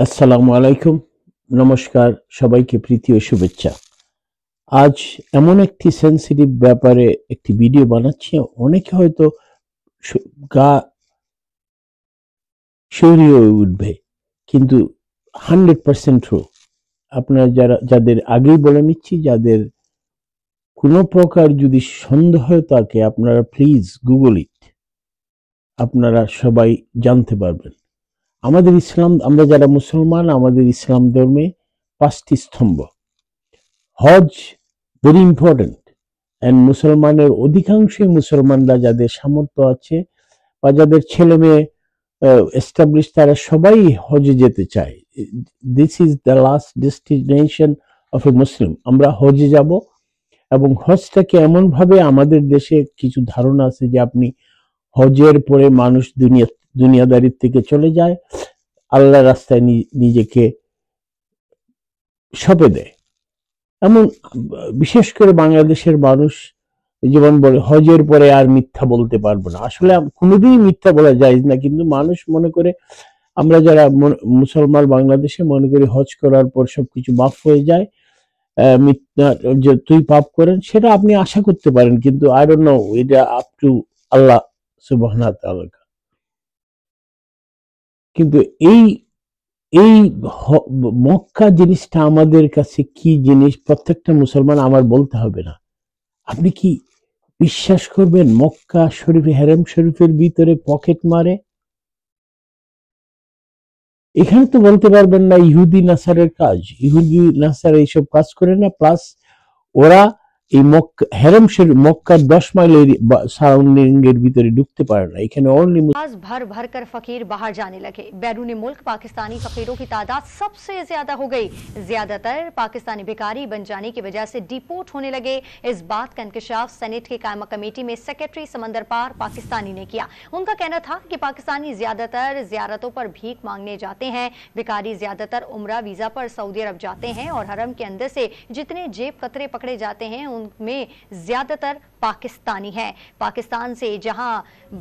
আসসালামু আলাইকুম, নমস্কার, সবাইকে প্রীতি ও শুভেচ্ছা। আজ এমন একটি সেন্সিটিভ ব্যাপারে একটি ভিডিও বানাচ্ছি, অনেকে হয়তো গা শিউরে উঠবে, কিন্তু 100% ট্রু। আপনারা যাদের আগেই বলে নিচ্ছি, যাদের কোনো প্রকার যদি সন্দেহ থাকে, আপনারা প্লিজ গুগল ইট, আপনারা সবাই জানতে পারবেন। আমাদের ইসলাম, আমরা যারা মুসলমান, আমাদের ইসলাম ধর্মে 5টি স্তম্ভ। হজ ভেরি ইম্পর্টেন্ট, অ্যান্ড মুসলমানের অধিকাংশই মুসলমানরা যাদের সামর্থ্য আছে বা যাদের ছেলে মেয়ে এস্টাবলিশ, তারা সবাই হজে যেতে চায়। This is the last destination of a Muslim. আমরা হজে যাব, এবং হজটাকে এমনভাবে, আমাদের দেশে কিছু ধারণা আছে যে আপনি হজের পরে মানুষ দুনিয়াদারির থেকে চলে যায়, আল্লাহ রাস্তায় নিজেকে সঁপে দেয়। এমন বিশেষ করে বাংলাদেশের মানুষ যেমন বলে হজের পরে আর মিথ্যা বলতে পারবো না। আসলে কোনোদিনই মিথ্যা বলা যায় না, কিন্তু মানুষ মনে করে, আমরা যারা মুসলমান বাংলাদেশে মনে করি হজ করার পর সবকিছু মাফ হয়ে যায়। মিথ্যা যে তুই পাপ করেন, সেটা আপনি আশা করতে পারেন, কিন্তু আই ডোন্ট নো, এটা আপ টু আল্লাহ সুবহানাহু ওয়া তাআলা। কিন্তু এই এই মক্কা জিনিসটা আমাদের কাছে কি জিনিস, প্রত্যেকটা মুসলমান আমার বলতে হবে না। আপনি কি বিশ্বাস করবেন মক্কা শরীফে, হেরেম শরীফের ভিতরে পকেট মারে? এখানে তো বলতে পারবেন না ইহুদি নাসারের কাজ, ইহুদি নাসার এইসব কাজ করে না। প্লাস ওরা এই হেরেম শরীফ মক্কার 10 মাইলের সারাউন্ডিং এর ভিতরে ঢুকতে পারে না। এখানে অনলি भर भर कर फकीर बाहर जाने लगे। बैरून मुल्क पाकिस्तानी फकीरों की तादाद सबसे ज्यादा हो गई। ज्यादातर पाकिस्तानी भिखारी बन जाने की वजह से डिपोर्ट होने लगे। इस बात का इंकशाफ सेनेट के कायमा कमेटी में सेक्रेटरी समंदर पार पाकिस्तानी ने किया। उनका कहना था कि पाकिस्तानी ज्यादातर जियारतों पर भीख मांगने जाते हैं। भिखारी ज्यादातर उम्रा वीजा पर सऊदी अरब जाते हैं, और हरम के अंदर से जितने जेब कतरे पकड़े जाते हैं उनमें ज्यादातर पाकिस्तानी है। पाकिस्तान से जहां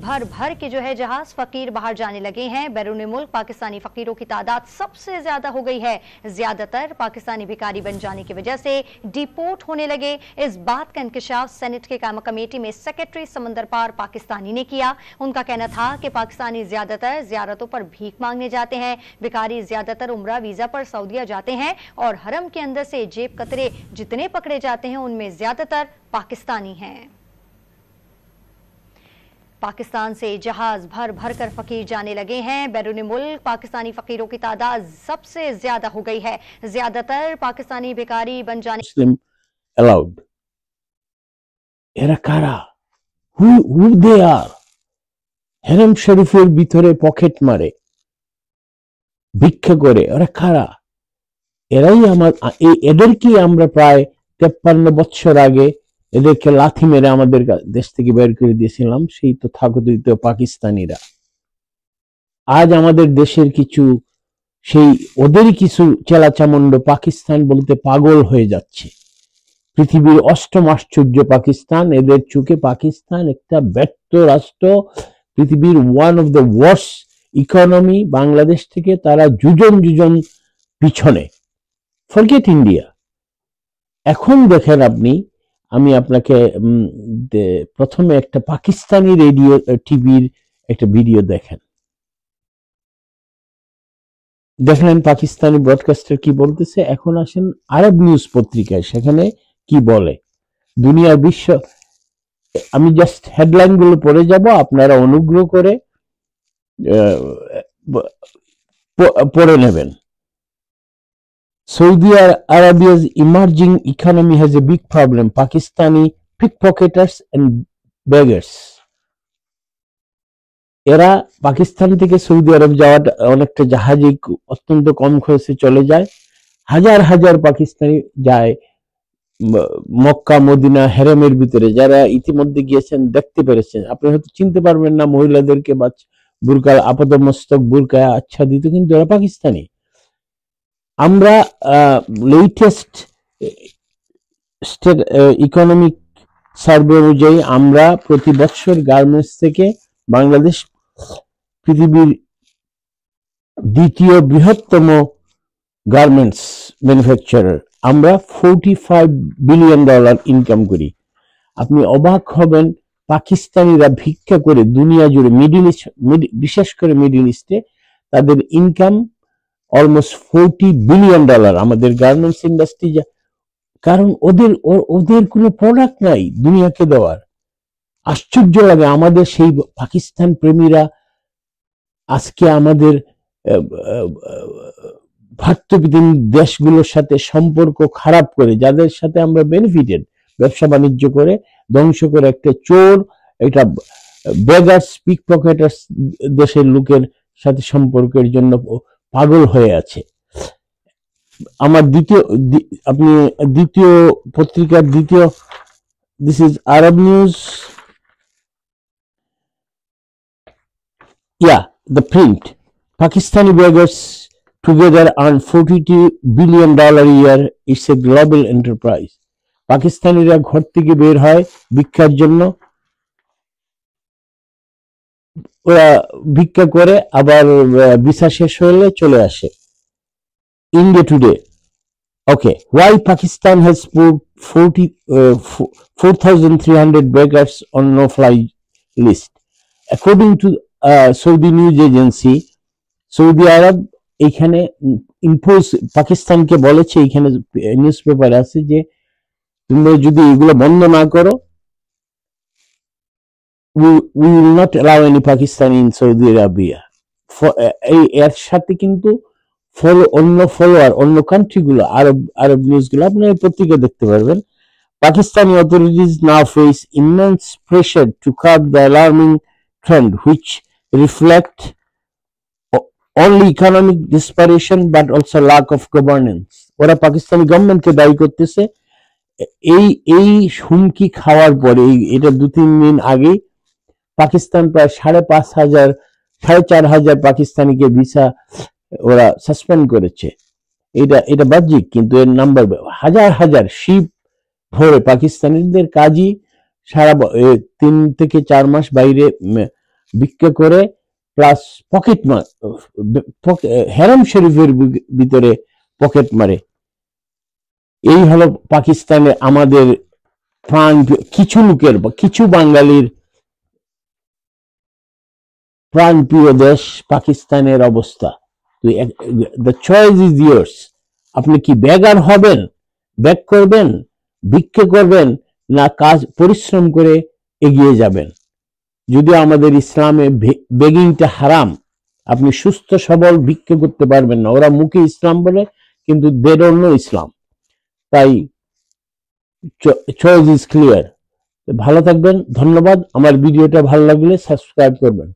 भर भर के जो है जहाज फकीर बाहर जाने लगे हैं, बैरून मुल्क पाकिस्तानी फकीरों की तादाद सबसे ज्यादा हो गई है। ज्यादातर पाकिस्तानी भिखारी बन जाने की वजह से डिपोर्ट होने लगे। इस बात का इंकशाफ सेनेट के कायमा कमेटी में सेक्रेटरी समंदर पार पाकिस्तानी ने किया। उनका कहना था कि पाकिस्तानी ज्यादातर जियारतों पर भीख मांगने जाते हैं। भिखारी ज्यादातर उम्रा वीजा पर सऊदीया जाते हैं, और हरम के अंदर से जेब कतरे जितने पकड़े जाते हैं उनमें ज्यादातर पाकिस्तानी हैं। पाकिस्तान से जहाज भर भर कर फकीर जाने लगे हैं। बैरून मुल्क पाकिस्तानी फकीरों की तादाद सबसे ज्यादा हो गई है। ज्यादातर पाकिस्तानी भिखारी बन जाने মুসলিম অ্যালাউড। এরা কারা? হু দে আর? হেরেম শরীফের ভিতরে পকেট মারে, ভিক্ষা করে, ওরা কারা? এরাই এদেরকে আমরা প্রায় 53 বছর আগে এদেরকে লাথি মেরে আমাদের দেশ থেকে বের করে দিয়েছিলাম, সেই তথাকথিত পাকিস্তানিরা। আজ আমাদের দেশের কিছু, সেই ওদেরই কিছু চেলাচামুন্ড পাকিস্তান বলতে পাগল হয়ে যাচ্ছে। পৃথিবীর 8ম আশ্চর্য পাকিস্তান, এদের চোখে পাকিস্তান একটা ব্যর্থ রাষ্ট্র, পৃথিবীর one of the worst economy. Bangladesh থেকে তারা যুজন পিছনে। Forget India. এখন দেখেন আপনি, আমি আপনাকে প্রথমে একটা পাকিস্তানি রেডিও টিভির একটা ভিডিও দেখলেন পাকিস্তানি ব্রডকাস্টার কি বলতেছে। এখন আসেন আরব নিউজ পত্রিকায়, সেখানে কি বলে দুনিয়ার বিশ্ব। আমি জাস্ট হেডলাইন গুলো পড়ে যাব, আপনারা অনুগ্রহ করে পড়ে নেবেন। Saudi Arabia's emerging economy has a big problem. Pakistani pickpocketers and beggars. এরা পাকিস্তান থেকে সৌদি আরব যাওয়াটা অনেকটা জাহাজে অত্যন্ত কম খরচে চলে যায়। হাজার হাজার পাকিস্তানি যায় মক্কা মদিনা হেরেমের ভিতরে। যারা ইতিমধ্যে গিয়েছেন দেখতে পেরেছেন, আপনি হয়তো চিনতে পারবেন না মহিলাদেরকে, বা বুরকা আপাতমস্তক বুরকায় আচ্ছাদিত, কিন্তু এরা পাকিস্তানি। আমরা লেটেস্ট স্টেট ইকোনমিক সার্ভে অনুযায়ী আমরা প্রতি বছর গার্মেন্টস থেকে বাংলাদেশ পৃথিবীর দ্বিতীয় বৃহত্তম গার্মেন্টস ম্যানুফ্যাকচারার, আমরা $45 বিলিয়ন ইনকাম করি। আপনি অবাক হবেন, পাকিস্তানিরা ভিক্ষা করে দুনিয়া জুড়ে, মিডিল ইস্ট, বিশেষ করে মিডিল ইস্টে তাদের ইনকাম অলমোস্ট $40 বিলিয়ন। আমাদের গার্মেন্টস ইন্ডাস্ট্রি, কারণ ওদের কোনো প্রোডাক্ট নাই দুনিয়াকে দেওয়ার। আশ্চর্য লাগে আমাদের সেই পাকিস্তান প্রেমীরা আজকে আমাদের ভ্রাতৃপ্রতিম দেশগুলোর সাথে সম্পর্ক খারাপ করে, যাদের সাথে আমরা বেনিফিটেড ব্যবসা বাণিজ্য করে ধ্বংস করে, একটা চোর, একটা বেগার্স, পিক পকেটার্স দেশের লোকের সাথে সম্পর্কের জন্য পাগল হয়ে আছে। আমার আপনি দ্বিতীয় পত্রিকার দ্বিতীয়, this is Arab news, the print. Pakistani beggars together earn $42 billion a year. It's a global enterprise. পাকিস্তানিরা ঘর থেকে বের হয় ভিক্ষার জন্য, ওরা ভিক্ষা করে আবার ভিসা শেষ হলে চলে আসে। India Today. Okay, why Pakistan has put 4,300 beggars on no-fly list? According to Saudi news agency, Saudi Arab এখানে ইম্পোজ, পাকিস্তানকে বলেছে, এখানে নিউজ পেপার আছে যে তুমি যদি এগুলো বন্ধ না করো, we will not allow any Pakistani in Saudi Arabia. এর সাথে কিন্তু অন্য কান্ট্রিগুলো, আরব নিউজগুলো আপনারা পত্রিকা দেখতে পারবেন। Pakistani authorities now face immense pressure to curb the alarming trend, which reflect only economic desperation but also lack of governance. ওরা পাকিস্তানি গভর্নমেন্টকে দায়ী করতেছে। এই হুমকি খাওয়ার পরে, এটা 2-3 দিন আগে পাকিস্তান প্রায় 4,500 পাকিস্তানিকে ভিসা ওরা সাসপেন্ড করেছে। এটা বাহ্যিক, কিন্তু এর নাম্বার হাজার শিপ ভরে পাকিস্তানিদের কাজই সারা 3 থেকে 4 মাস বাইরে ভিক্ষা করে, প্লাস হেরাম শরীফের ভিতরে পকেট মারে। এই হলো পাকিস্তানে আমাদের কিছু লোকের, কিছু বাঙালির প্রাণপ্রিয় দেশ পাকিস্তানের অবস্থা। The choice is years. আপনি কি বেগার হবেন, ব্যাগ করবেন, ভিক্ষা করবেন, না কাজ পরিশ্রম করে এগিয়ে যাবেন? যদিও আমাদের ইসলামে বেগিংটা হারাম, আপনি সুস্থ সবল ভিক্ষা করতে পারবেন না। ওরা মুখে ইসলাম বলে কিন্তু দে ডোন্ট নো ইসলাম। তাই চয়েস ইজ ক্লিয়ার। ভালো থাকবেন, ধন্যবাদ। আমার ভিডিওটা ভালো লাগলে সাবস্ক্রাইব করবেন।